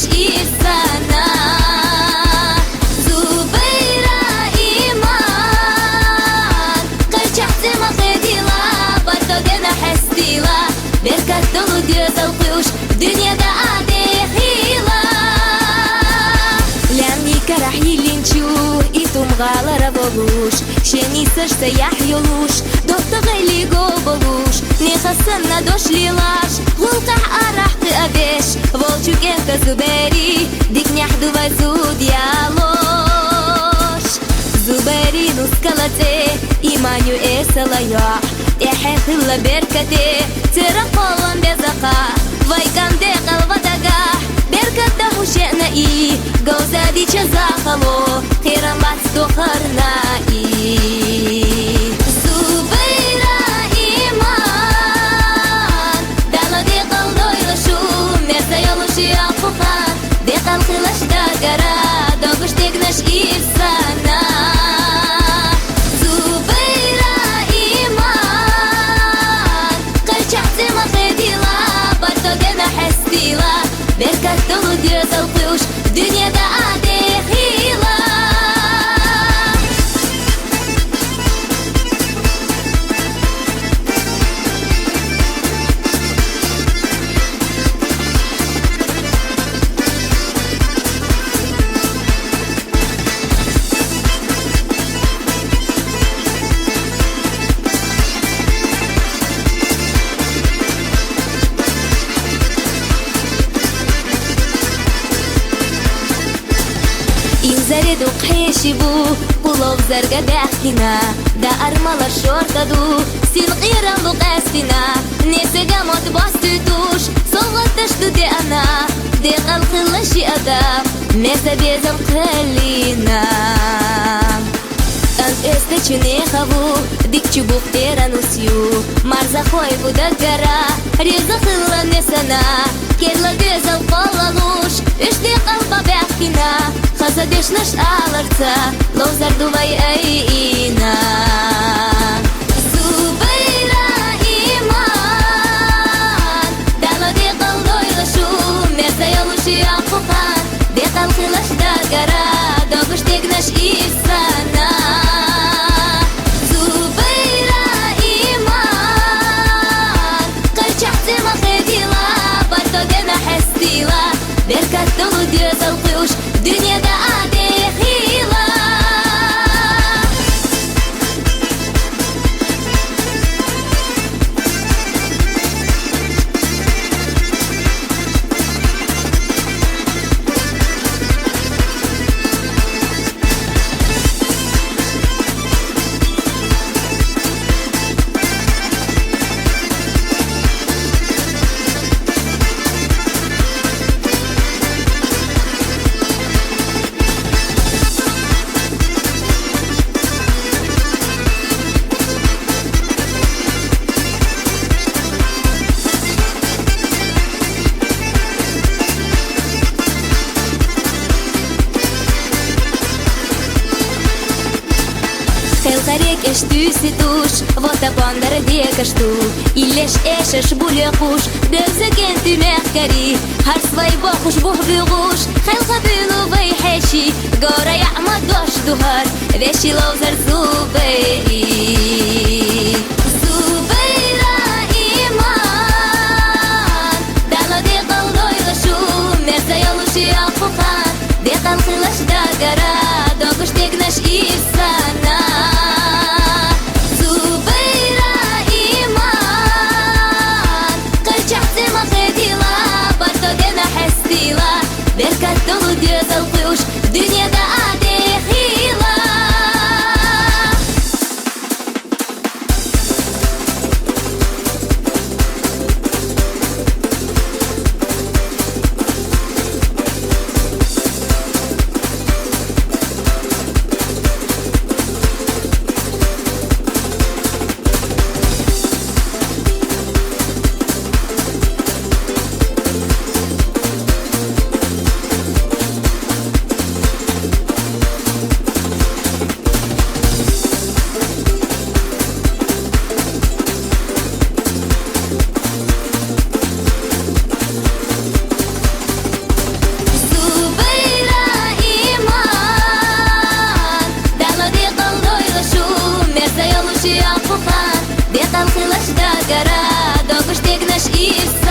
تكنش إيسانا زبيرة إيمان قرشحت مخديلا برضو جنا حستيلا بركة دولو ديوز القيوش دنيا دا عادي خيلا لأني كرح يلينشو إتم غالا ربولوش شني سجت يحيولوش دوت غيلي قوبلوش نخسنا دوش ليلاش غلقح أرح قابش волчу кенка зубери дик няхду вазу диалош зубери нускалате иманю эсалая эхехла беркате тирақалам безақа вайкам деқал вадага берката хушена и гаузади чазахало хирам бац дохарна и دقل خلش داقرا دوغش تكنش إيسانا زبيرة إيمان قرشحت مخديلا برضو جنا حستيلا بركة دولو ديوز القيوش دنيا دا عادي خيلا زريدو قحيشبو قلوب زرقا بحكنا دا أرمال الشورتا دو سين غيرا بقاستنا نسيقا موت باستدوش صلتش دي أنا دي قلق اللشي أدام ميسا بيزم قلينا أنت استشني خبو ديك چبوق تيرا نسيو مرزا خوي بودقرا ريزا خلا نسنا كيرلا بيزا القلالوش اشتي قلبا بحكنا خزدش نش آلرتا لو زردو باي اينا زبيرة إيمان دالو دي قلدو يلشو ميرزا يلوشي عقوقان دي قلق لش داقرا دوغش تكنش إيسانا زبيرة إيمان قرشحت مخديلا برضو جنا حستيلا بركة دولو ديوز القيوش دنيا دا عادي خيلا خلقريك اش تسدوش وطا باندر ديك اشتو إلاش اش بوليقوش دوزك انت مخكري هر صفاي باخوش بوه بيغوش خلقا بيلو بيحشي قورا يعمد دوش دوهار بيشي لوزر زوبيري زوبيرة إيمان دالو دي قلدو يلشو ميرزا يلوشي عقوقان دي قلق لش داقرا دوغش تكنش إيسانا بركة دولو ديوز القيوش دنيا دا عادي خيلا دقل خلاش داكرا دوكش تكناش إيرس